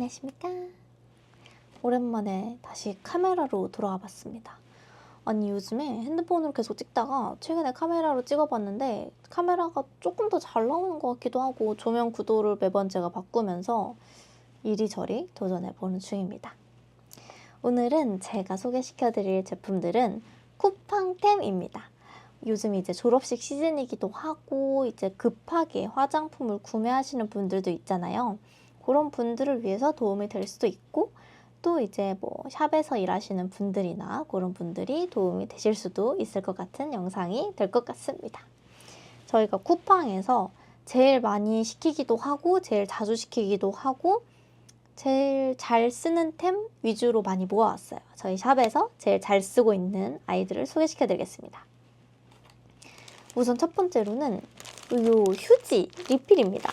안녕하십니까. 오랜만에 다시 카메라로 돌아와 봤습니다. 아니 요즘에 핸드폰으로 계속 찍다가 최근에 카메라로 찍어봤는데 카메라가 조금 더 잘 나오는 것 같기도 하고 조명 구도를 매번 제가 바꾸면서 이리저리 도전해보는 중입니다. 오늘은 제가 소개시켜드릴 제품들은 쿠팡템입니다. 요즘 이제 졸업식 시즌이기도 하고 이제 급하게 화장품을 구매하시는 분들도 있잖아요. 그런 분들을 위해서 도움이 될 수도 있고 또 이제 뭐 샵에서 일하시는 분들이나 그런 분들이 도움이 되실 수도 있을 것 같은 영상이 될 것 같습니다. 저희가 쿠팡에서 제일 많이 시키기도 하고 제일 자주 시키기도 하고 제일 잘 쓰는 템 위주로 많이 모아왔어요. 저희 샵에서 제일 잘 쓰고 있는 아이들을 소개시켜 드리겠습니다. 우선 첫 번째로는 요 휴지 리필입니다.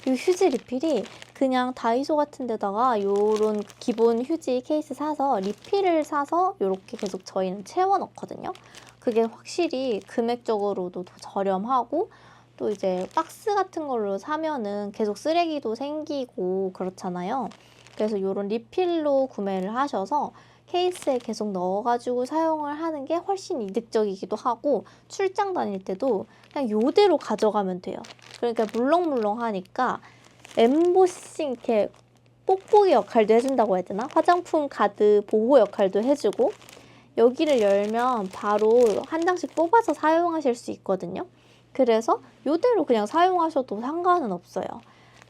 이 휴지 리필이 그냥 다이소 같은 데다가 요런 기본 휴지 케이스 사서 리필을 사서 요렇게 계속 저희는 채워 넣거든요. 그게 확실히 금액적으로도 더 저렴하고 또 이제 박스 같은 걸로 사면은 계속 쓰레기도 생기고 그렇잖아요. 그래서 요런 리필로 구매를 하셔서 케이스에 계속 넣어가지고 사용을 하는 게 훨씬 이득적이기도 하고 출장 다닐 때도 그냥 요대로 가져가면 돼요. 그러니까 물렁물렁하니까 엠보싱 이렇게 뽁뽁이 역할도 해준다고 해야 되나? 화장품 가드 보호 역할도 해주고 여기를 열면 바로 한 장씩 뽑아서 사용하실 수 있거든요. 그래서 요대로 그냥 사용하셔도 상관은 없어요.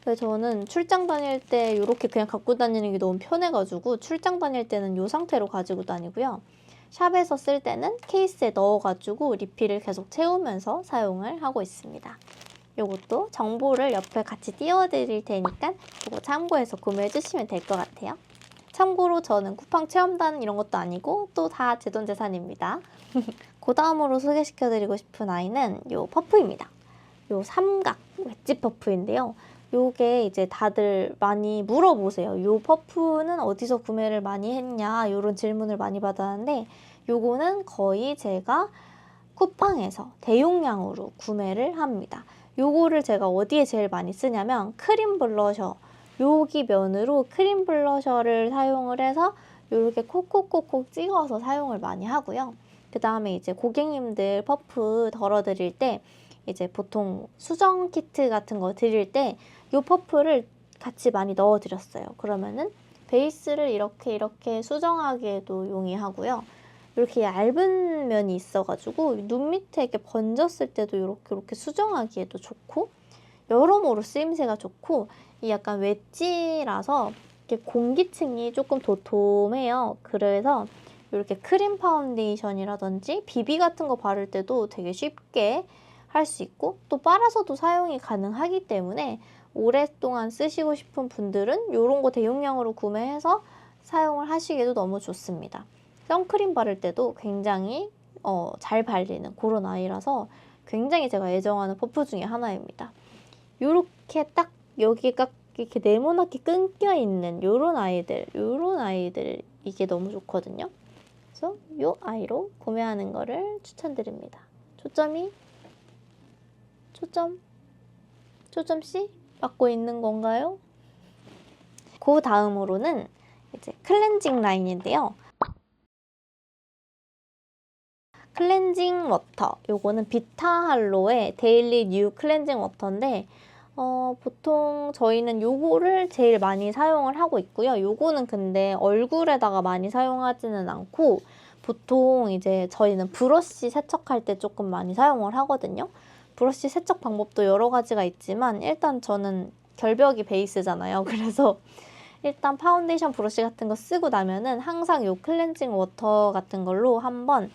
그래서 저는 출장 다닐 때 이렇게 그냥 갖고 다니는 게 너무 편해가지고 출장 다닐 때는 이 상태로 가지고 다니고요. 샵에서 쓸 때는 케이스에 넣어가지고 리필을 계속 채우면서 사용을 하고 있습니다. 이것도 정보를 옆에 같이 띄워드릴 테니까 그거 참고해서 구매해 주시면 될 것 같아요. 참고로 저는 쿠팡 체험단 이런 것도 아니고 또 다 제 돈 재산입니다. 그 다음으로 소개시켜드리고 싶은 아이는 요 퍼프입니다. 요 삼각 웨지 퍼프인데요. 요게 이제 다들 많이 물어보세요. 요 퍼프는 어디서 구매를 많이 했냐 이런 질문을 많이 받았는데 요거는 거의 제가 쿠팡에서 대용량으로 구매를 합니다. 요거를 제가 어디에 제일 많이 쓰냐면 크림 블러셔 여기 면으로 크림 블러셔를 사용을 해서 이렇게 콕콕콕콕 찍어서 사용을 많이 하고요. 그 다음에 이제 고객님들 퍼프 덜어드릴 때 이제 보통 수정 키트 같은 거 드릴 때 이 퍼프를 같이 많이 넣어드렸어요. 그러면은 베이스를 이렇게 수정하기에도 용이하고요. 이렇게 얇은 면이 있어가지고 눈 밑에 이렇게 번졌을 때도 이렇게 수정하기에도 좋고 여러모로 쓰임새가 좋고 이 약간 웨지라서 이렇게 공기층이 조금 도톰해요. 그래서 이렇게 크림 파운데이션이라든지 비비 같은 거 바를 때도 되게 쉽게 할 수 있고 또 빨아서도 사용이 가능하기 때문에 오랫동안 쓰시고 싶은 분들은 이런 거 대용량으로 구매해서 사용을 하시기에도 너무 좋습니다. 선크림 바를 때도 굉장히 잘 발리는 그런 아이라서 굉장히 제가 애정하는 퍼프 중에 하나입니다. 이렇게 딱 여기가 이렇게 네모나게 끊겨 있는 요런 아이들 이게 너무 좋거든요. 그래서 요 아이로 구매하는 거를 추천드립니다. 초점씨 맞고 있는 건가요? 그 다음으로는 이제 클렌징 라인인데요. 클렌징 워터, 요거는 비타할로의 데일리 뉴 클렌징 워터인데 보통 저희는 요거를 제일 많이 사용을 하고 있고요. 요거는 근데 얼굴에다가 많이 사용하지는 않고 보통 이제 저희는 브러쉬 세척할 때 조금 많이 사용을 하거든요. 브러쉬 세척 방법도 여러 가지가 있지만 일단 저는 결벽이 베이스잖아요. 그래서 일단 파운데이션 브러쉬 같은 거 쓰고 나면은 항상 요 클렌징 워터 같은 걸로 한번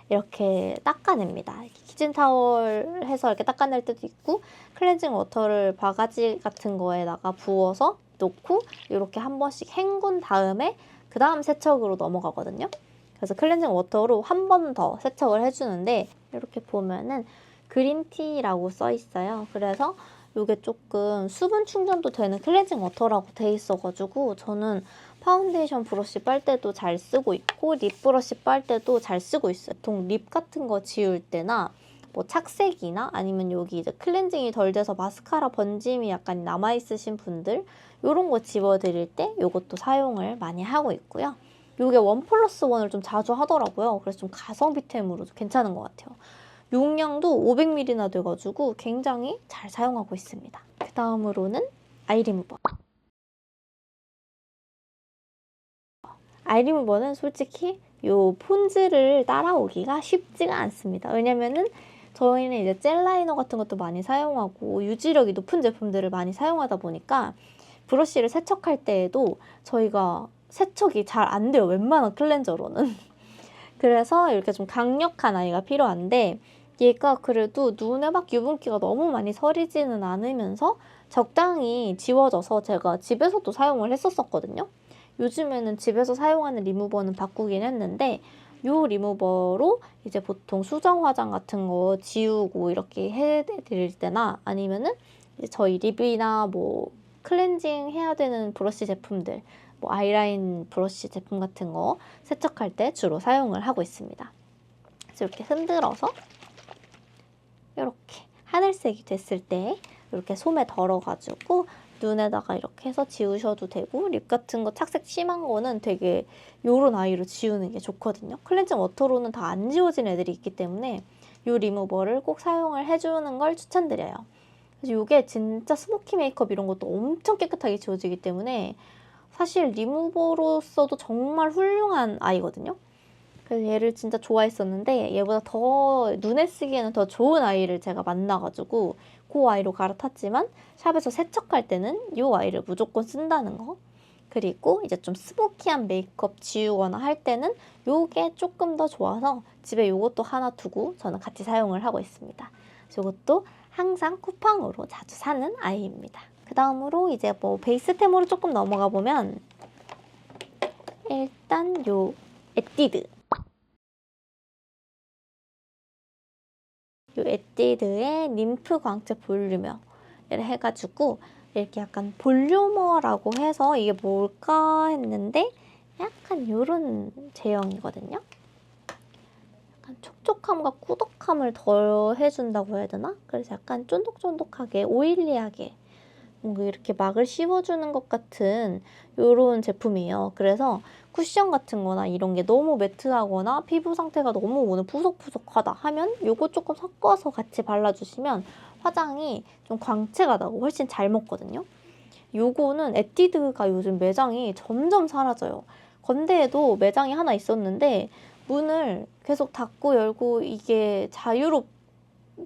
이렇게 닦아냅니다. 키친타월 해서 이렇게 닦아낼 때도 있고 클렌징 워터를 바가지 같은 거에다가 부어서 놓고 이렇게 한 번씩 헹군 다음에 그 다음 세척으로 넘어가거든요. 그래서 클렌징 워터로 한 번 더 세척을 해주는데 이렇게 보면은 그린티라고 써 있어요. 그래서 이게 조금 수분 충전도 되는 클렌징 워터라고 돼 있어가지고 저는 파운데이션 브러쉬 빨 때도 잘 쓰고 있고 립 브러쉬 빨 때도 잘 쓰고 있어요. 보통 립 같은 거 지울 때나 뭐 착색이나 아니면 여기 이제 클렌징이 덜 돼서 마스카라 번짐이 약간 남아있으신 분들 요런 거 집어드릴 때 요것도 사용을 많이 하고 있고요. 요게 1+1을 좀 자주 하더라고요. 그래서 좀 가성비템으로 괜찮은 것 같아요. 용량도 500ml나 돼가지고 굉장히 잘 사용하고 있습니다. 그 다음으로는 아이 리무버. 아이 리무버는 솔직히 요 폰즈를 따라오기가 쉽지가 않습니다. 왜냐면은 저희는 이제 젤 라이너 같은 것도 많이 사용하고 유지력이 높은 제품들을 많이 사용하다 보니까 브러쉬를 세척할 때에도 저희가 세척이 잘 안 돼요. 웬만한 클렌저로는. 그래서 이렇게 좀 강력한 아이가 필요한데 얘가 그래도 눈에 막 유분기가 너무 많이 서리지는 않으면서 적당히 지워져서 제가 집에서도 사용을 했었거든요. 요즘에는 집에서 사용하는 리무버는 바꾸긴 했는데 요 리무버로 이제 보통 수정 화장 같은 거 지우고 이렇게 해드릴 때나 아니면은 저희 립이나 뭐 클렌징 해야 되는 브러쉬 제품들 뭐 아이라인 브러쉬 제품 같은 거 세척할 때 주로 사용을 하고 있습니다. 그래서 이렇게 흔들어서 이렇게 하늘색이 됐을 때 이렇게 솜에 덜어가지고 눈에다가 이렇게 해서 지우셔도 되고 립 같은 거 착색 심한 거는 되게 요런 아이로 지우는 게 좋거든요. 클렌징 워터로는 다 안 지워진 애들이 있기 때문에 요 리무버를 꼭 사용을 해주는 걸 추천드려요. 그래서 이게 진짜 스모키 메이크업 이런 것도 엄청 깨끗하게 지워지기 때문에 사실 리무버로서도 정말 훌륭한 아이거든요. 그래서 얘를 진짜 좋아했었는데 얘보다 더 눈에 쓰기에는 더 좋은 아이를 제가 만나가지고 그 아이로 갈아탔지만 샵에서 세척할 때는 이 아이를 무조건 쓴다는 거. 그리고 이제 좀 스모키한 메이크업 지우거나 할 때는 요게 조금 더 좋아서 집에 요것도 하나 두고 저는 같이 사용을 하고 있습니다. 요것도 항상 쿠팡으로 자주 사는 아이입니다. 그 다음으로 이제 뭐 베이스템으로 조금 넘어가 보면 일단 요 에뛰드. 요 에뛰드의 림프 광채 볼륨러를 해가지고 이렇게 약간 볼륨어라고 해서 이게 뭘까 했는데 약간 요런 제형이거든요. 약간 촉촉함과 꾸덕함을 더해준다고 해야 되나? 그래서 약간 쫀득쫀득하게 오일리하게 뭔가 이렇게 막을 씌워주는 것 같은 요런 제품이에요. 그래서 쿠션 같은 거나 이런 게 너무 매트하거나 피부 상태가 너무 오늘 푸석푸석하다 하면 요거 조금 섞어서 같이 발라주시면 화장이 좀 광채가 나고 훨씬 잘 먹거든요. 요거는 에뛰드가 요즘 매장이 점점 사라져요. 건대에도 매장이 하나 있었는데 문을 계속 닫고 열고 이게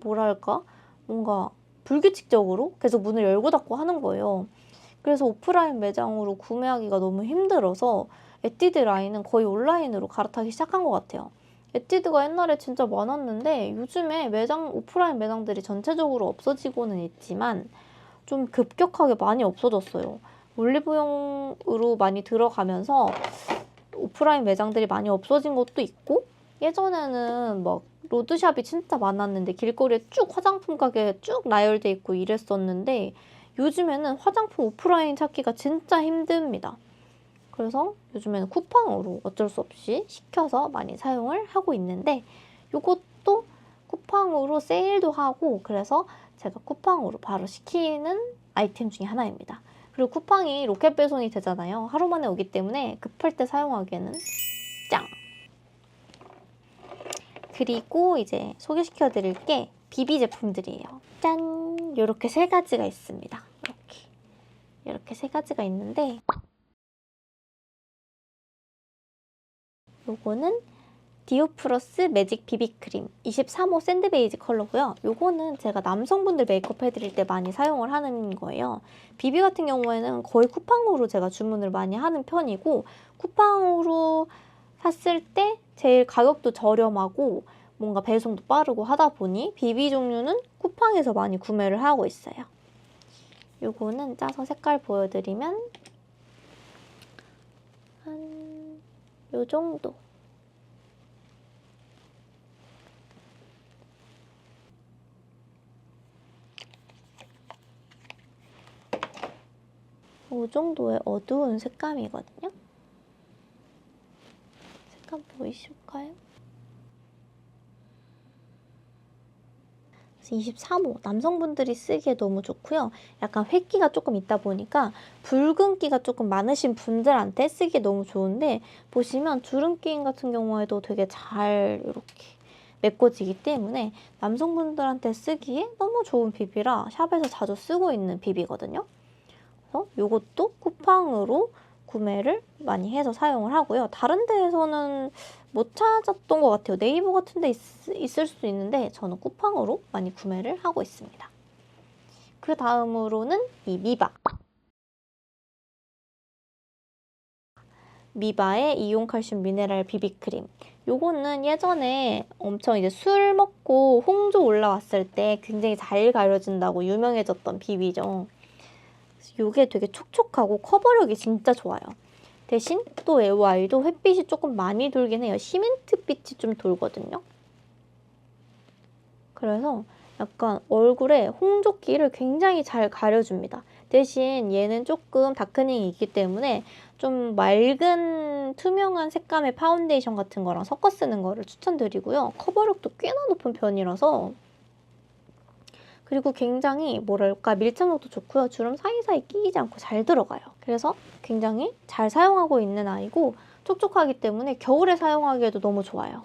뭐랄까? 뭔가 불규칙적으로 계속 문을 열고 닫고 하는 거예요. 그래서 오프라인 매장으로 구매하기가 너무 힘들어서 에뛰드 라인은 거의 온라인으로 갈아타기 시작한 것 같아요. 에뛰드가 옛날에 진짜 많았는데 요즘에 오프라인 매장들이 전체적으로 없어지고는 있지만 좀 급격하게 많이 없어졌어요. 올리브영으로 많이 들어가면서 오프라인 매장들이 많이 없어진 것도 있고 예전에는 막 로드샵이 진짜 많았는데 길거리에 쭉 화장품 가게 쭉 나열돼 있고 이랬었는데 요즘에는 화장품 오프라인 찾기가 진짜 힘듭니다. 그래서 요즘에는 쿠팡으로 어쩔 수 없이 시켜서 많이 사용을 하고 있는데 이것도 쿠팡으로 세일도 하고 그래서 제가 쿠팡으로 바로 시키는 아이템 중에 하나입니다. 그리고 쿠팡이 로켓 배송이 되잖아요. 하루 만에 오기 때문에 급할 때 사용하기에는 짱! 그리고 이제 소개시켜 드릴 게 비비 제품들이에요. 짠! 이렇게 세 가지가 있습니다. 이렇게 세 가지가 있는데 요거는 디오프러스 매직 비비크림 23호 샌드베이지 컬러고요. 요거는 제가 남성분들 메이크업 해드릴 때 많이 사용을 하는 거예요. 비비 같은 경우에는 거의 쿠팡으로 제가 주문을 많이 하는 편이고 쿠팡으로 샀을 때 제일 가격도 저렴하고 뭔가 배송도 빠르고 하다 보니 비비 종류는 쿠팡에서 많이 구매를 하고 있어요. 요거는 짜서 색깔 보여드리면 한 요 정도. 이 정도의 어두운 색감이거든요. 색감 보이실까요? 그래서 23호 남성분들이 쓰기에 너무 좋고요. 약간 획기가 조금 있다 보니까 붉은기가 조금 많으신 분들한테 쓰기에 너무 좋은데, 보시면 주름기 같은 경우에도 되게 잘 이렇게 메꿔지기 때문에 남성분들한테 쓰기에 너무 좋은 비비라 샵에서 자주 쓰고 있는 비비거든요. 그래서 이것도 쿠팡으로 구매를 많이 해서 사용을 하고요. 다른 데에서는 못 찾았던 것 같아요. 네이버 같은 데 있을 수도 있는데 저는 쿠팡으로 많이 구매를 하고 있습니다. 그 다음으로는 이 미바의 이온칼슘 미네랄 비비크림. 요거는 예전에 엄청 이제 술 먹고 홍조 올라왔을 때 굉장히 잘 가려진다고 유명해졌던 비비죠. 요게 되게 촉촉하고 커버력이 진짜 좋아요. 대신 또 AOI도 햇빛이 조금 많이 돌긴 해요. 시멘트빛이 좀 돌거든요. 그래서 약간 얼굴에 홍조기를 굉장히 잘 가려줍니다. 대신 얘는 조금 다크닝이 있기 때문에 좀 맑은 투명한 색감의 파운데이션 같은 거랑 섞어 쓰는 거를 추천드리고요. 커버력도 꽤나 높은 편이라서, 그리고 굉장히 뭐랄까 밀착력도 좋고요. 주름 사이사이 끼이지 않고 잘 들어가요. 그래서 굉장히 잘 사용하고 있는 아이고 촉촉하기 때문에 겨울에 사용하기에도 너무 좋아요.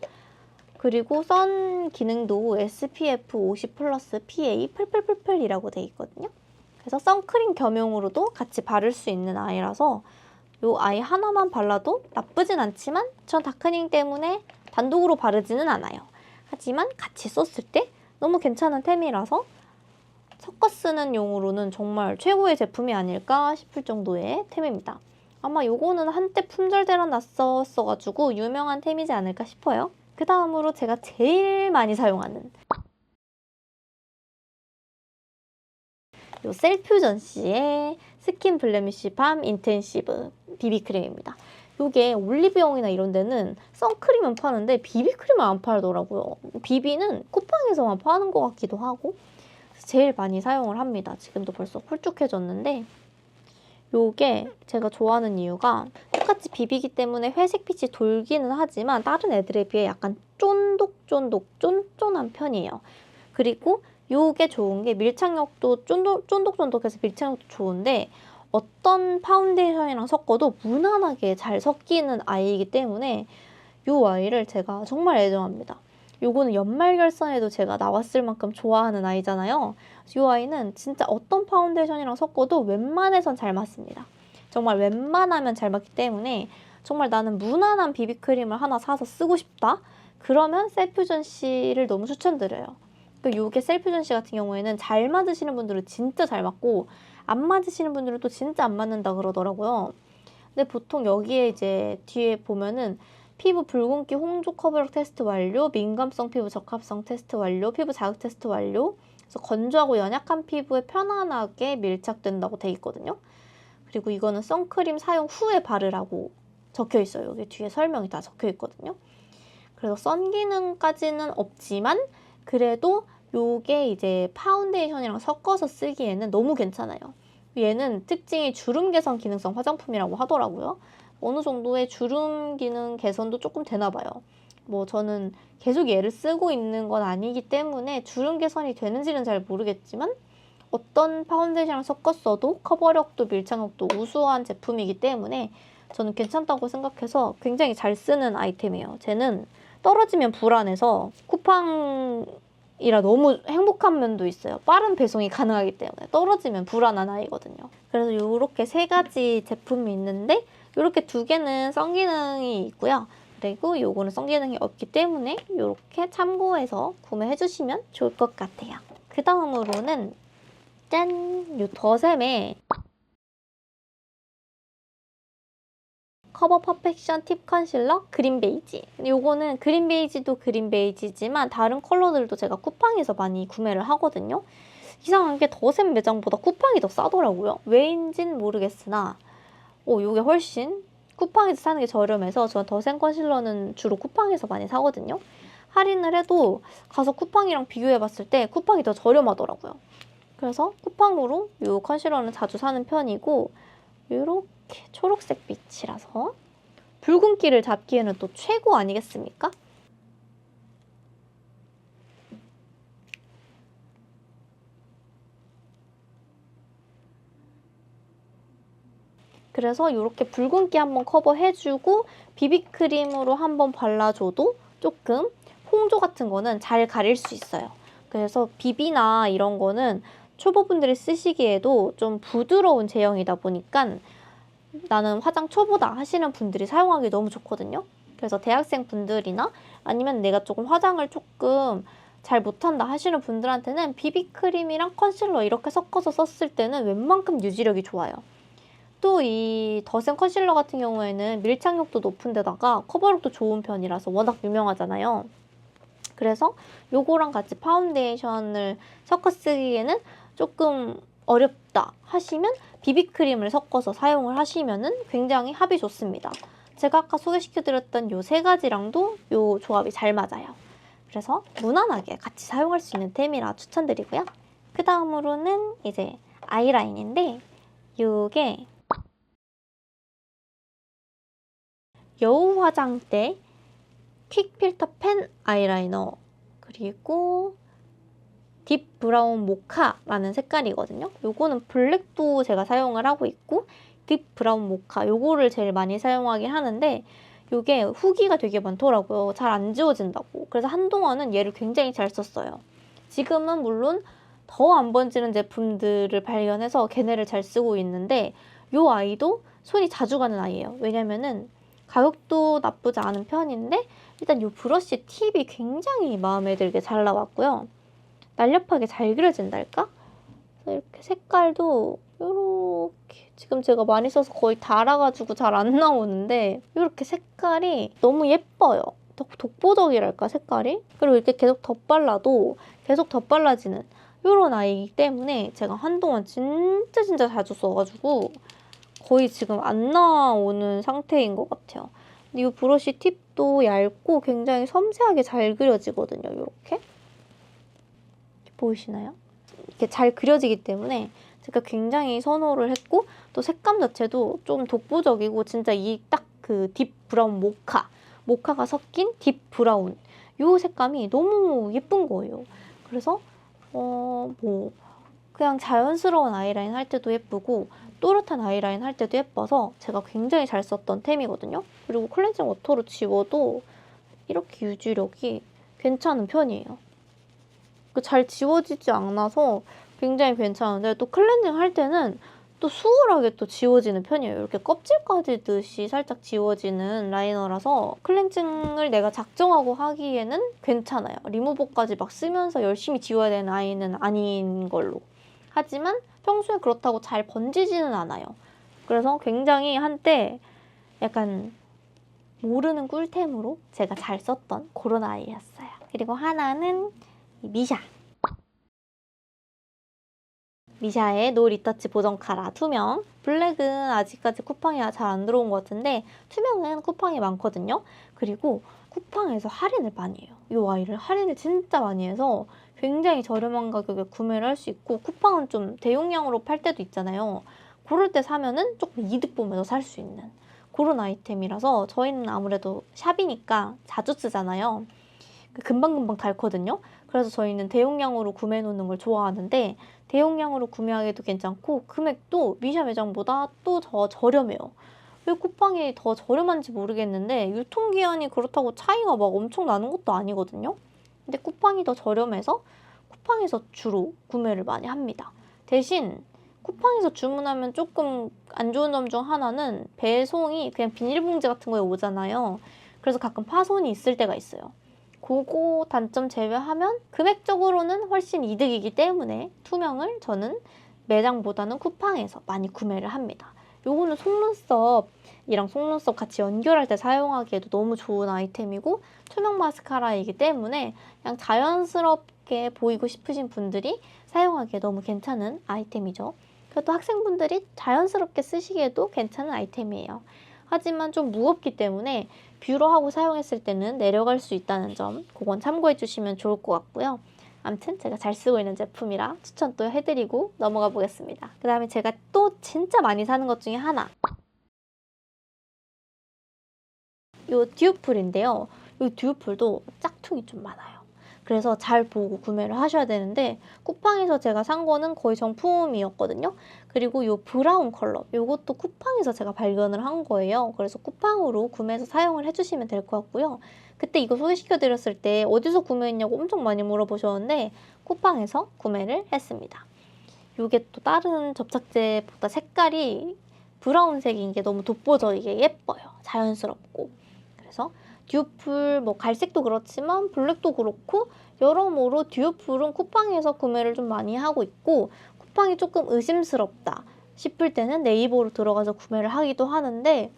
그리고 선 기능도 SPF 50 플러스 PA 풀풀풀풀이라고 돼 있거든요. 그래서 선크림 겸용으로도 같이 바를 수 있는 아이라서 이 아이 하나만 발라도 나쁘진 않지만 전 다크닝 때문에 단독으로 바르지는 않아요. 하지만 같이 썼을 때 너무 괜찮은 템이라서 섞어 쓰는 용으로는 정말 최고의 제품이 아닐까 싶을 정도의 템입니다. 아마 요거는 한때 품절대란 났었어가지고 유명한 템이지 않을까 싶어요. 그 다음으로 제가 제일 많이 사용하는 요 셀퓨전씨의 스킨 블레미쉬 밤 인텐시브 비비크림입니다. 요게 올리브영이나 이런 데는 선크림은 파는데 비비크림은 안 팔더라고요. 비비는 쿠팡에서만 파는 것 같기도 하고, 제일 많이 사용을 합니다. 지금도 벌써 홀쭉해졌는데, 요게 제가 좋아하는 이유가 똑같이 비비기 때문에 회색빛이 돌기는 하지만 다른 애들에 비해 약간 쫀득쫀득 쫀쫀한 편이에요. 그리고 요게 좋은 게 밀착력도 쫀득쫀득해서 밀착력도 좋은데 어떤 파운데이션이랑 섞어도 무난하게 잘 섞이는 아이이기 때문에 요 아이를 제가 정말 애정합니다. 요거는 연말결선에도 제가 나왔을 만큼 좋아하는 아이잖아요. 이 아이는 진짜 어떤 파운데이션이랑 섞어도 웬만해선 잘 맞습니다. 정말 웬만하면 잘 맞기 때문에 정말 나는 무난한 비비크림을 하나 사서 쓰고 싶다? 그러면 셀퓨전씨를 너무 추천드려요. 요게 셀퓨전씨 같은 경우에는 잘 맞으시는 분들은 진짜 잘 맞고 안 맞으시는 분들은 또 진짜 안 맞는다 그러더라고요. 근데 보통 여기에 이제 뒤에 보면은 피부 붉은기 홍조 커버력 테스트 완료, 민감성 피부 적합성 테스트 완료, 피부 자극 테스트 완료. 그래서 건조하고 연약한 피부에 편안하게 밀착된다고 돼 있거든요. 그리고 이거는 선크림 사용 후에 바르라고 적혀 있어요. 여기 뒤에 설명이 다 적혀 있거든요. 그래서 선 기능까지는 없지만 그래도 요게 이제 파운데이션이랑 섞어서 쓰기에는 너무 괜찮아요. 얘는 특징이 주름 개선 기능성 화장품이라고 하더라고요. 어느 정도의 주름 기능 개선도 조금 되나 봐요. 뭐 저는 계속 얘를 쓰고 있는 건 아니기 때문에 주름 개선이 되는지는 잘 모르겠지만 어떤 파운데이션이랑 섞었어도 커버력도 밀착력도 우수한 제품이기 때문에 저는 괜찮다고 생각해서 굉장히 잘 쓰는 아이템이에요. 쟤는 떨어지면 불안해서 쿠팡이라 너무 행복한 면도 있어요. 빠른 배송이 가능하기 때문에 떨어지면 불안한 아이거든요. 그래서 이렇게 세 가지 제품이 있는데 이렇게 두 개는 선기능이 있고요. 그리고 요거는 선기능이 없기 때문에 이렇게 참고해서 구매해주시면 좋을 것 같아요. 그 다음으로는 짠! 요 더샘의 커버 퍼펙션 팁 컨실러 그린 베이지. 요거는 그린 베이지도 그린 베이지지만 다른 컬러들도 제가 쿠팡에서 많이 구매를 하거든요. 이상하게 더샘 매장보다 쿠팡이 더 싸더라고요. 왜인진 모르겠으나 요게 훨씬 쿠팡에서 사는 게 저렴해서 전 더샘 컨실러는 주로 쿠팡에서 많이 사거든요. 할인을 해도 가서 쿠팡이랑 비교해봤을 때 쿠팡이 더 저렴하더라고요. 그래서 쿠팡으로 이 컨실러는 자주 사는 편이고, 이렇게 초록색 빛이라서 붉은기를 잡기에는 또 최고 아니겠습니까? 그래서 이렇게 붉은기 한번 커버해주고 비비크림으로 한번 발라줘도 조금 홍조 같은 거는 잘 가릴 수 있어요. 그래서 비비나 이런 거는 초보분들이 쓰시기에도 좀 부드러운 제형이다 보니까 나는 화장 초보다 하시는 분들이 사용하기 너무 좋거든요. 그래서 대학생 분들이나 아니면 내가 조금 화장을 조금 잘 못한다 하시는 분들한테는 비비크림이랑 컨실러 이렇게 섞어서 썼을 때는 웬만큼 유지력이 좋아요. 또 이 더센 컨실러 같은 경우에는 밀착력도 높은 데다가 커버력도 좋은 편이라서 워낙 유명하잖아요. 그래서 요거랑 같이 파운데이션을 섞어 쓰기에는 조금 어렵다 하시면 비비크림을 섞어서 사용을 하시면은 굉장히 합이 좋습니다. 제가 아까 소개시켜드렸던 요 세 가지랑도 요 조합이 잘 맞아요. 그래서 무난하게 같이 사용할 수 있는 템이라 추천드리고요. 그 다음으로는 이제 아이라인인데 요게 여우 화장대 퀵 필터 펜 아이라이너 그리고 딥 브라운 모카라는 색깔이거든요. 요거는 블랙도 제가 사용을 하고 있고 딥 브라운 모카 요거를 제일 많이 사용하긴 하는데 요게 후기가 되게 많더라고요. 잘 안 지워진다고. 그래서 한동안은 얘를 굉장히 잘 썼어요. 지금은 물론 더 안 번지는 제품들을 발견해서 걔네를 잘 쓰고 있는데 요 아이도 손이 자주 가는 아이예요. 왜냐면은 가격도 나쁘지 않은 편인데 일단 요 브러쉬 팁이 굉장히 마음에 들게 잘 나왔고요. 날렵하게 잘 그려진달까? 그래서 이렇게 색깔도 요렇게 지금 제가 많이 써서 거의 닳아가지고 잘 안 나오는데 이렇게 색깔이 너무 예뻐요. 독보적이랄까 색깔이? 그리고 이렇게 계속 덧발라도 계속 덧발라지는 이런 아이이기 때문에 제가 한동안 진짜 자주 써가지고 거의 지금 안 나오는 상태인 것 같아요. 근데 이 브러쉬 팁도 얇고 굉장히 섬세하게 잘 그려지거든요. 이렇게 보이시나요? 이렇게 잘 그려지기 때문에 제가 굉장히 선호를 했고 또 색감 자체도 좀 독보적이고 진짜 이 딱 그 딥 브라운 모카가 섞인 딥 브라운 이 색감이 너무 예쁜 거예요. 그래서 뭐 그냥 자연스러운 아이라인 할 때도 예쁘고 또렷한 아이라인 할 때도 예뻐서 제가 굉장히 잘 썼던 템이거든요. 그리고 클렌징 워터로 지워도 이렇게 유지력이 괜찮은 편이에요. 잘 지워지지 않아서 굉장히 괜찮은데 또 클렌징 할 때는 또 수월하게 또 지워지는 편이에요. 이렇게 껍질까지 듯이 살짝 지워지는 라이너라서 클렌징을 내가 작정하고 하기에는 괜찮아요. 리무버까지 막 쓰면서 열심히 지워야 되는 아이는 아닌 걸로. 하지만 평소에 그렇다고 잘 번지지는 않아요. 그래서 굉장히 한때 약간 모르는 꿀템으로 제가 잘 썼던 그런 아이였어요. 그리고 하나는 미샤의 노 리터치 보정 카라 투명. 블랙은 아직까지 쿠팡이 잘 안 들어온 것 같은데 투명은 쿠팡이 많거든요. 그리고 쿠팡에서 할인을 많이 해요. 이 아이를 할인을 진짜 많이 해서 굉장히 저렴한 가격에 구매를 할 수 있고 쿠팡은 좀 대용량으로 팔 때도 있잖아요. 그럴 때 사면은 조금 이득 보면서 살 수 있는 그런 아이템이라서 저희는 아무래도 샵이니까 자주 쓰잖아요. 금방금방 닳거든요. 그래서 저희는 대용량으로 구매해 놓는 걸 좋아하는데 대용량으로 구매하기도 괜찮고 금액도 미샤 매장보다 또 더 저렴해요. 왜 쿠팡이 더 저렴한지 모르겠는데 유통기한이 그렇다고 차이가 막 엄청 나는 것도 아니거든요. 근데 쿠팡이 더 저렴해서 쿠팡에서 주로 구매를 많이 합니다. 대신 쿠팡에서 주문하면 조금 안 좋은 점 중 하나는 배송이 그냥 비닐봉지 같은 거에 오잖아요. 그래서 가끔 파손이 있을 때가 있어요. 그거 단점 제외하면 금액적으로는 훨씬 이득이기 때문에 투명을 저는 매장보다는 쿠팡에서 많이 구매를 합니다. 요거는 속눈썹이랑 속눈썹 같이 연결할 때 사용하기에도 너무 좋은 아이템이고 투명 마스카라이기 때문에 그냥 자연스럽게 보이고 싶으신 분들이 사용하기에 너무 괜찮은 아이템이죠. 그래도 학생분들이 자연스럽게 쓰시기에도 괜찮은 아이템이에요. 하지만 좀 무겁기 때문에 뷰러하고 사용했을 때는 내려갈 수 있다는 점 그건 참고해 주시면 좋을 것 같고요. 아무튼 제가 잘 쓰고 있는 제품이라 추천 또 해드리고 넘어가 보겠습니다. 그 다음에 제가 또 진짜 많이 사는 것 중에 하나 이 듀플인데요. 이 듀플도 짝퉁이 좀 많아요. 그래서 잘 보고 구매를 하셔야 되는데 쿠팡에서 제가 산 거는 거의 정품이었거든요. 그리고 요 브라운 컬러, 요것도 쿠팡에서 제가 발견을 한 거예요. 그래서 쿠팡으로 구매해서 사용을 해주시면 될 것 같고요. 그때 이거 소개시켜드렸을 때 어디서 구매했냐고 엄청 많이 물어보셨는데 쿠팡에서 구매를 했습니다. 요게 또 다른 접착제보다 색깔이 브라운색인 게 너무 돋보져 이게 예뻐요. 자연스럽고. 그래서 듀오풀 뭐 갈색도 그렇지만 블랙도 그렇고 여러모로 듀오풀은 쿠팡에서 구매를 좀 많이 하고 있고 쿠팡이 조금 의심스럽다 싶을 때는 네이버로 들어가서 구매를 하기도 하는데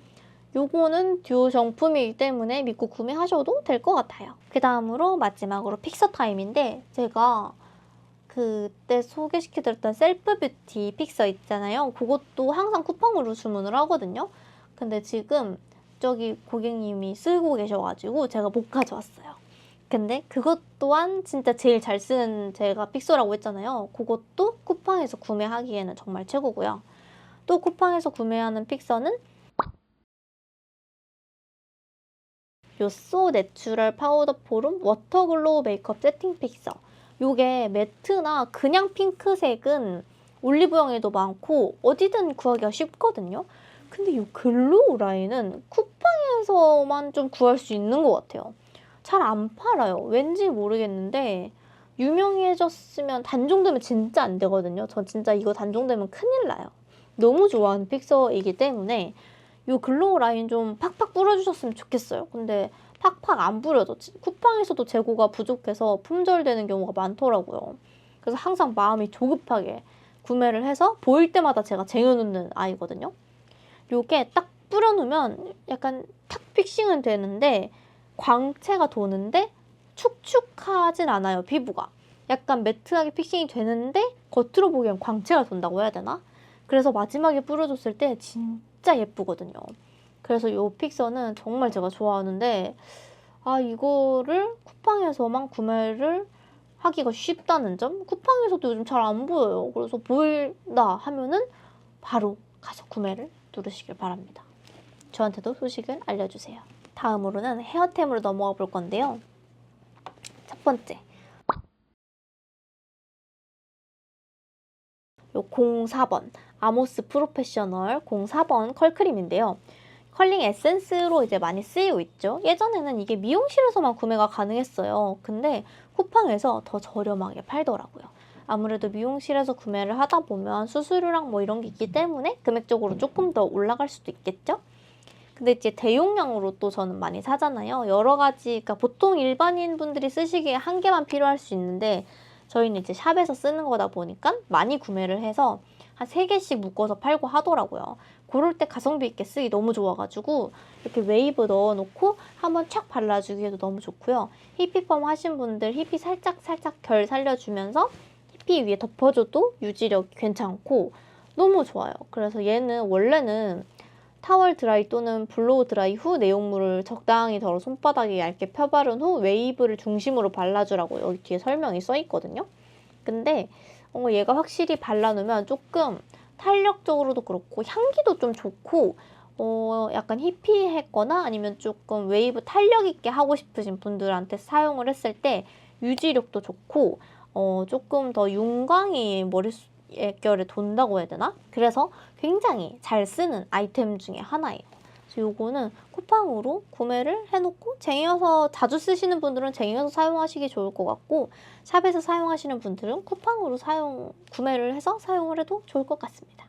요거는 듀오 정품이기 때문에 믿고 구매하셔도 될 것 같아요. 그 다음으로 마지막으로 픽서 타임인데 제가 그때 소개시켜드렸던 셀프 뷰티 픽서 있잖아요. 그것도 항상 쿠팡으로 주문을 하거든요. 근데 지금 저기 고객님이 쓰고 계셔가지고 제가 못 가져왔어요. 근데 그것 또한 진짜 제일 잘 쓰는 제가 픽서라고 했잖아요. 그것도 쿠팡에서 구매하기에는 정말 최고고요. 또 쿠팡에서 구매하는 픽서는 요 소 내추럴 파우더 포름 워터글로우 메이크업 세팅 픽서. 요게 매트나 그냥 핑크색은 올리브영에도 많고 어디든 구하기가 쉽거든요. 근데 이 글로우 라인은 쿠팡에서만 좀 구할 수 있는 것 같아요. 잘 안 팔아요. 왠지 모르겠는데 유명해졌으면 단종되면 진짜 안 되거든요. 전 진짜 이거 단종되면 큰일 나요. 너무 좋아하는 픽서이기 때문에 이 글로우 라인 좀 팍팍 뿌려주셨으면 좋겠어요. 근데 팍팍 안 뿌려져. 쿠팡에서도 재고가 부족해서 품절되는 경우가 많더라고요. 그래서 항상 마음이 조급하게 구매를 해서 보일 때마다 제가 쟁여놓는 아이거든요. 요게 딱 뿌려놓으면 약간 탁 픽싱은 되는데 광채가 도는데 축축하진 않아요, 피부가. 약간 매트하게 픽싱이 되는데 겉으로 보기엔 광채가 돈다고 해야 되나? 그래서 마지막에 뿌려줬을 때 진짜 예쁘거든요. 그래서 이 픽서는 정말 제가 좋아하는데 이거를 쿠팡에서만 구매를 하기가 쉽다는 점? 쿠팡에서도 요즘 잘 안 보여요. 그래서 보인다 하면은 바로 가서 구매를 누르시길 바랍니다. 저한테도 소식을 알려주세요. 다음으로는 헤어템으로 넘어가 볼 건데요. 첫 번째, 요 04번 아모스 프로페셔널 04번 컬크림인데요. 컬링 에센스로 이제 많이 쓰이고 있죠. 예전에는 이게 미용실에서만 구매가 가능했어요. 근데 쿠팡에서 더 저렴하게 팔더라고요. 아무래도 미용실에서 구매를 하다 보면 수수료랑 뭐 이런 게 있기 때문에 금액적으로 조금 더 올라갈 수도 있겠죠? 근데 이제 대용량으로 또 저는 많이 사잖아요. 여러 가지, 그러니까 보통 일반인 분들이 쓰시기에 한 개만 필요할 수 있는데 저희는 이제 샵에서 쓰는 거다 보니까 많이 구매를 해서 한 3개씩 묶어서 팔고 하더라고요. 그럴 때 가성비 있게 쓰기 너무 좋아가지고 이렇게 웨이브 넣어놓고 한번 착 발라주기에도 너무 좋고요. 히피펌 하신 분들 히피 살짝 결 살려주면서 히피 위에 덮어줘도 유지력이 괜찮고 너무 좋아요. 그래서 얘는 원래는 타월 드라이 또는 블로우 드라이 후 내용물을 적당히 덜어 손바닥에 얇게 펴바른 후 웨이브를 중심으로 발라주라고 여기 뒤에 설명이 써 있거든요. 근데 얘가 확실히 발라놓으면 조금 탄력적으로도 그렇고 향기도 좀 좋고 약간 히피했거나 아니면 조금 웨이브 탄력 있게 하고 싶으신 분들한테 사용을 했을 때 유지력도 좋고 조금 더 윤광이 머릿결에 돈다고 해야 되나? 그래서 굉장히 잘 쓰는 아이템 중에 하나예요. 그래서 요거는 쿠팡으로 구매를 해놓고 쟁여서 자주 쓰시는 분들은 쟁여서 사용하시기 좋을 것 같고 샵에서 사용하시는 분들은 쿠팡으로 구매를 해서 사용을 해도 좋을 것 같습니다.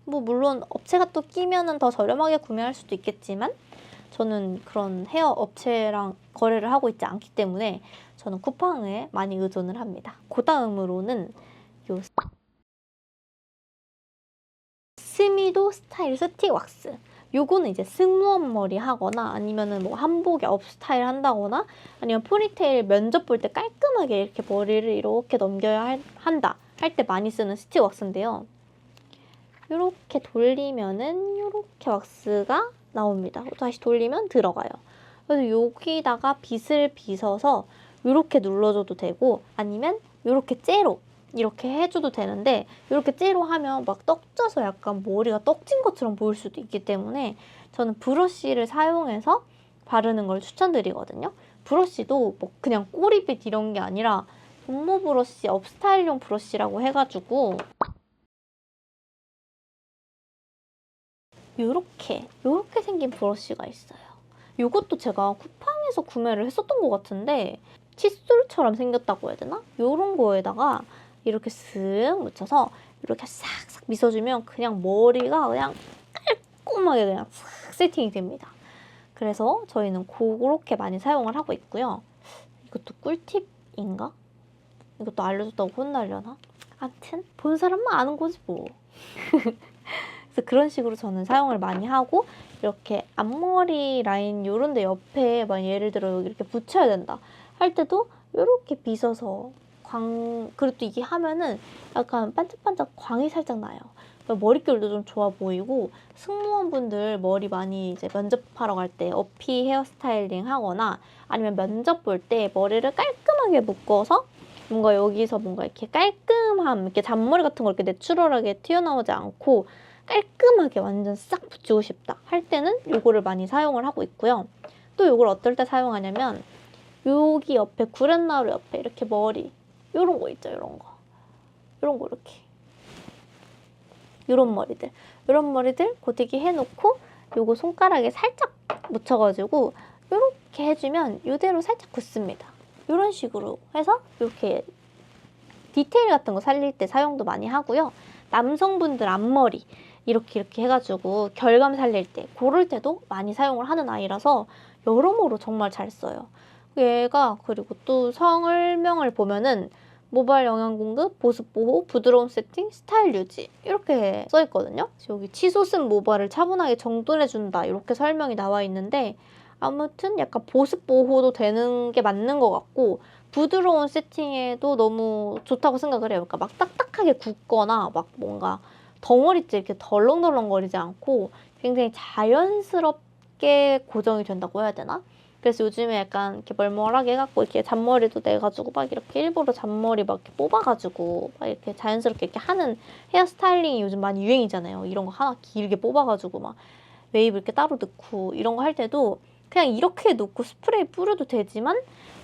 뭐 물론 업체가 또 끼면은 더 저렴하게 구매할 수도 있겠지만 저는 그런 헤어 업체랑 거래를 하고 있지 않기 때문에 저는 쿠팡에 많이 의존을 합니다. 그 다음으로는 요 스미도 스타일 스틱 왁스. 요거는 이제 승무원 머리 하거나 아니면은 뭐 한복에 업 스타일 한다거나 아니면 포니테일 면접 볼 때 깔끔하게 이렇게 머리를 이렇게 넘겨야 한다 할 때 많이 쓰는 스틱 왁스인데요. 이렇게 돌리면은 이렇게 왁스가 나옵니다. 다시 돌리면 들어가요. 그래서 여기다가 빗을 빗어서 이렇게 눌러줘도 되고 아니면 이렇게 째로 이렇게 해줘도 되는데 이렇게 째로 하면 막 떡져서 약간 머리가 떡진 것처럼 보일 수도 있기 때문에 저는 브러쉬를 사용해서 바르는 걸 추천드리거든요. 브러쉬도 뭐 그냥 꼬리빗 이런 게 아니라 분무 브러쉬, 업스타일용 브러쉬라고 해가지고 요렇게 생긴 브러쉬가 있어요. 요것도 제가 쿠팡에서 구매를 했었던 것 같은데 칫솔처럼 생겼다고 해야 되나? 요런 거에다가 이렇게 쓱 묻혀서 이렇게 싹싹 미서주면 그냥 머리가 그냥 깔끔하게 그냥 싹 세팅이 됩니다. 그래서 저희는 그렇게 많이 사용을 하고 있고요. 이것도 꿀팁인가? 이것도 알려줬다고 혼나려나? 아무튼 본 사람만 아는 거지 뭐. 그래서 그런 식으로 저는 사용을 많이 하고 이렇게 앞머리 라인 요런 데 옆에 막 예를 들어 여기 이렇게 붙여야 된다 할 때도 이렇게 빗어서 그리고 또 이게 하면은 약간 반짝반짝 광이 살짝 나요. 머릿결도 좀 좋아 보이고 승무원분들 머리 많이 이제 면접하러 갈 때 어피 헤어스타일링 하거나 아니면 면접 볼 때 머리를 깔끔하게 묶어서 뭔가 여기서 뭔가 이렇게 깔끔함, 이렇게 잔머리 같은 거 이렇게 내추럴하게 튀어나오지 않고 깔끔하게 완전 싹 붙이고 싶다 할 때는 요거를 많이 사용을 하고 있고요. 또 요걸 어떨 때 사용하냐면 여기 옆에 구렛나루 옆에 이렇게 머리 요런 거 있죠, 요런 거 이렇게 요런 머리들 고데기 해놓고 요거 손가락에 살짝 묻혀가지고 요렇게 해주면 요대로 살짝 굳습니다. 요런 식으로 해서 이렇게 디테일 같은 거 살릴 때 사용도 많이 하고요. 남성분들 앞머리 이렇게 해가지고 결감 살릴 때 그럴 때도 많이 사용을 하는 아이라서 여러모로 정말 잘 써요. 얘가 그리고 또 설명을 보면은 모발 영양 공급, 보습 보호, 부드러운 세팅, 스타일 유지 이렇게 써있거든요. 여기 치솟은 모발을 차분하게 정돈해준다 이렇게 설명이 나와 있는데 아무튼 약간 보습 보호도 되는 게 맞는 것 같고 부드러운 세팅에도 너무 좋다고 생각을 해요. 그러니까 막 딱딱하게 굳거나 막 뭔가 덩어리째 이렇게 덜렁덜렁거리지 않고 굉장히 자연스럽게 고정이 된다고 해야 되나? 그래서 요즘에 약간 이렇게 멀멀하게 해갖고 이렇게 잔머리도 내가지고 막 이렇게 일부러 잔머리 막 이렇게 뽑아가지고 막 이렇게 자연스럽게 이렇게 하는 헤어스타일링이 요즘 많이 유행이잖아요. 이런 거 하나 길게 뽑아가지고 막 웨이브 이렇게 따로 넣고 이런 거 할 때도 그냥 이렇게 놓고 스프레이 뿌려도 되지만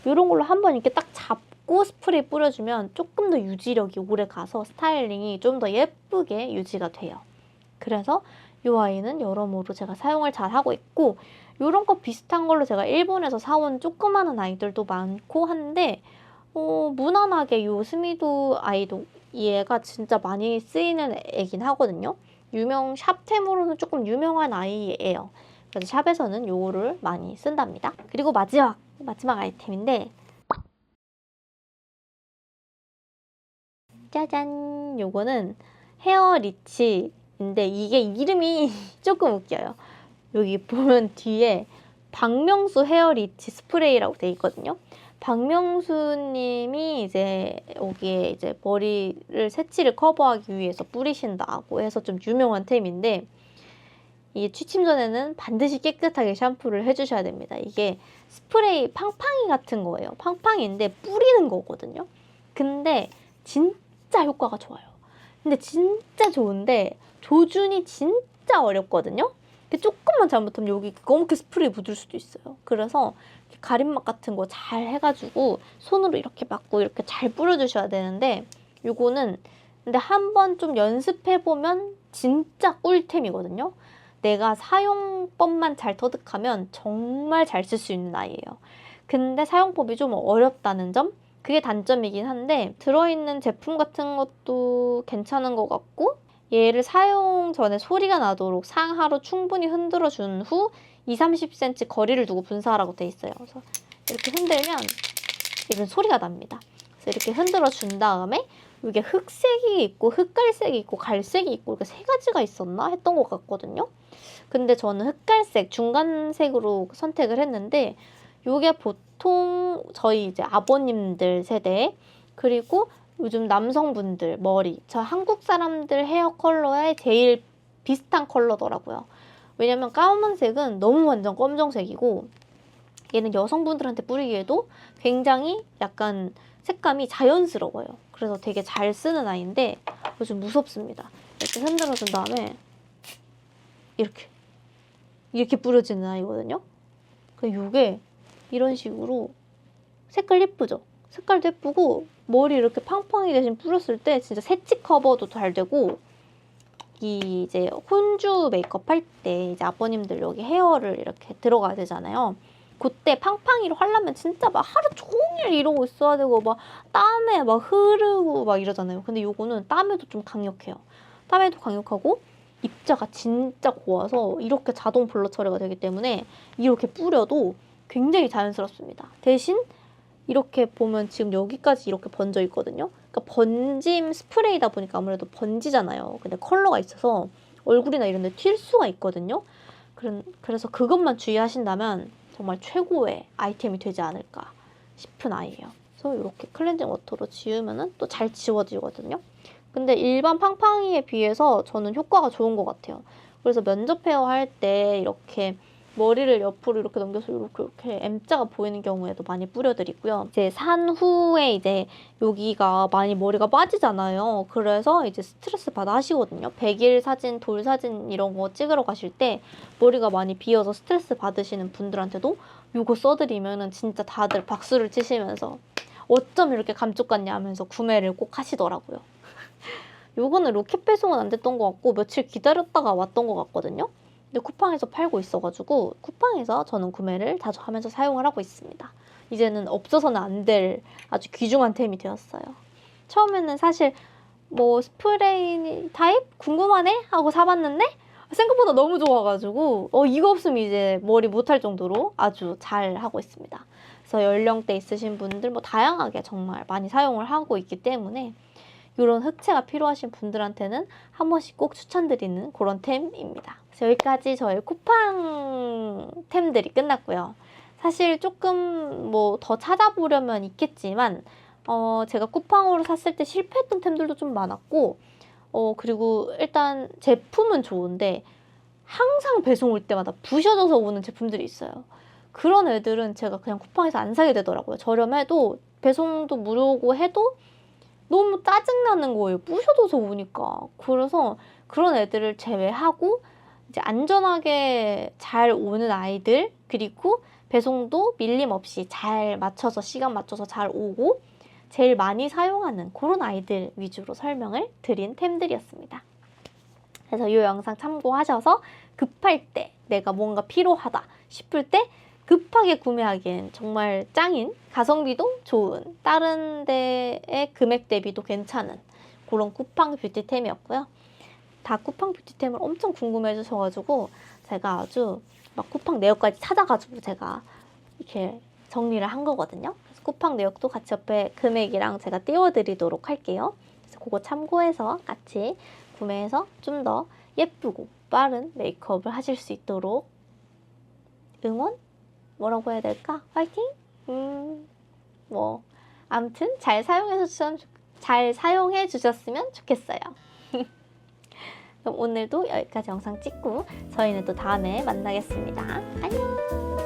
이런 걸로 한번 이렇게 딱 잡고 스프레이 뿌려주면 조금 더 유지력이 오래 가서 스타일링이 좀 더 예쁘게 유지가 돼요. 그래서 이 아이는 여러모로 제가 사용을 잘 하고 있고 이런 거 비슷한 걸로 제가 일본에서 사온 조그마한 아이들도 많고 한데 무난하게 요 스미도 아이도 얘가 진짜 많이 쓰이는 애긴 하거든요. 샵템으로는 조금 유명한 아이예요. 그래서 샵에서는 요거를 많이 쓴답니다. 그리고 마지막 아이템인데 짜잔! 요거는 헤어 리치인데 이게 이름이 조금 웃겨요. 여기 보면 뒤에 박명수 헤어 리치 스프레이라고 돼 있거든요. 박명수님이 이제 여기에 이제 머리를 새치를 커버하기 위해서 뿌리신다고 해서 좀 유명한 템인데 이 취침 전에는 반드시 깨끗하게 샴푸를 해주셔야 됩니다. 이게 스프레이 팡팡이 같은 거예요. 팡팡인데 뿌리는 거거든요. 근데 진짜 효과가 좋아요. 근데 진짜 좋은데 조준이 진짜 어렵거든요. 조금만 잘못하면 여기 검게 스프레이 묻을 수도 있어요. 그래서 가림막 같은 거 잘 해가지고 손으로 이렇게 막고 이렇게 잘 뿌려주셔야 되는데 요거는 근데 한번 좀 연습해보면 진짜 꿀템이거든요. 내가 사용법만 잘 터득하면 정말 잘 쓸 수 있는 아이예요. 근데 사용법이 좀 어렵다는 점? 그게 단점이긴 한데 들어있는 제품 같은 것도 괜찮은 것 같고 얘를 사용 전에 소리가 나도록 상하로 충분히 흔들어 준 후 20-30cm 거리를 두고 분사하라고 돼 있어요. 그래서 이렇게 흔들면 이런 소리가 납니다. 그래서 이렇게 흔들어 준 다음에 이게 흑색이 있고 흑갈색이 있고 갈색이 있고 이렇게 세 가지가 있었나 했던 것 같거든요. 근데 저는 흑갈색 중간색으로 선택을 했는데 이게 보통 저희 이제 아버님들 세대 그리고 요즘 남성분들 머리 저 한국 사람들 헤어 컬러에 제일 비슷한 컬러더라고요. 왜냐면 까만색은 너무 완전 검정색이고 얘는 여성분들한테 뿌리기에도 굉장히 약간 색감이 자연스러워요. 그래서 되게 잘 쓰는 아이인데 요즘 무섭습니다. 이렇게 흔들어준 다음에 이렇게 뿌려지는 아이거든요. 이게 이런 식으로 색깔 예쁘죠? 색깔도 예쁘고 머리 이렇게 팡팡이 대신 뿌렸을 때 진짜 새치 커버도 잘 되고 이 이제 혼주 메이크업 할 때 이제 아버님들 여기 헤어를 이렇게 들어가야 되잖아요. 그때 팡팡이로 하려면 진짜 막 하루 종일 이러고 있어야 되고 막 땀에 막 흐르고 막 이러잖아요. 근데 요거는 땀에도 좀 강력해요. 땀에도 강력하고 입자가 진짜 고와서 이렇게 자동 블러 처리가 되기 때문에 이렇게 뿌려도 굉장히 자연스럽습니다. 대신 이렇게 보면 지금 여기까지 이렇게 번져 있거든요. 그러니까 번짐 스프레이다 보니까 아무래도 번지잖아요. 근데 컬러가 있어서 얼굴이나 이런 데 튈 수가 있거든요. 그래서 그것만 주의하신다면 정말 최고의 아이템이 되지 않을까 싶은 아이예요. 그래서 이렇게 클렌징 워터로 지우면은 또 잘 지워지거든요. 근데 일반 팡팡이에 비해서 저는 효과가 좋은 것 같아요. 그래서 면접 헤어 할 때 이렇게 머리를 옆으로 이렇게 넘겨서 이렇게 M자가 보이는 경우에도 많이 뿌려드리고요. 이제 산 후에 이제 여기가 많이 머리가 빠지잖아요. 그래서 이제 스트레스 받아 하시거든요. 100일 사진, 돌 사진 이런 거 찍으러 가실 때 머리가 많이 비어서 스트레스 받으시는 분들한테도 이거 써드리면은 진짜 다들 박수를 치시면서 어쩜 이렇게 감쪽 같냐 하면서 구매를 꼭 하시더라고요. 요거는 로켓 배송은 안 됐던 것 같고 며칠 기다렸다가 왔던 것 같거든요. 근데 쿠팡에서 팔고 있어가지고 쿠팡에서 저는 구매를 자주 하면서 사용을 하고 있습니다. 이제는 없어서는 안 될 아주 귀중한 템이 되었어요. 처음에는 사실 뭐 스프레이 타입 궁금하네 하고 사봤는데 생각보다 너무 좋아가지고 이거 없으면 이제 머리 못할 정도로 아주 잘 하고 있습니다. 그래서 연령대 있으신 분들 뭐 다양하게 정말 많이 사용을 하고 있기 때문에 이런 흑채가 필요하신 분들한테는 한 번씩 꼭 추천드리는 그런 템입니다. 그래서 여기까지 저의 쿠팡 템들이 끝났고요. 사실 조금 뭐 더 찾아보려면 있겠지만 제가 쿠팡으로 샀을 때 실패했던 템들도 좀 많았고 그리고 일단 제품은 좋은데 항상 배송 올 때마다 부셔져서 오는 제품들이 있어요. 그런 애들은 제가 그냥 쿠팡에서 안 사게 되더라고요. 저렴해도 배송도 무료고 해도 너무 짜증나는 거예요. 부셔져서 오니까. 그래서 그런 애들을 제외하고 이제 안전하게 잘 오는 아이들, 그리고 배송도 밀림 없이 잘 맞춰서 시간 맞춰서 잘 오고 제일 많이 사용하는 그런 아이들 위주로 설명을 드린 템들이었습니다. 그래서 이 영상 참고하셔서 급할 때 내가 뭔가 필요하다 싶을 때 급하게 구매하기엔 정말 짱인, 가성비도 좋은, 다른 데의 금액 대비도 괜찮은 그런 쿠팡 뷰티템이었고요. 다 쿠팡 뷰티템을 엄청 궁금해 주셔가지고 제가 아주 막 쿠팡 내역까지 찾아가지고 제가 이렇게 정리를 한 거거든요. 그래서 쿠팡 내역도 같이 옆에 금액이랑 제가 띄워드리도록 할게요. 그래서 그거 참고해서 같이 구매해서 좀 더 예쁘고 빠른 메이크업을 하실 수 있도록 응원? 뭐라고 해야 될까? 화이팅? 뭐 아무튼 잘 사용해 주셨으면 좋겠어요. 그럼 오늘도 여기까지 영상 찍고 저희는 또 다음에 만나겠습니다. 안녕!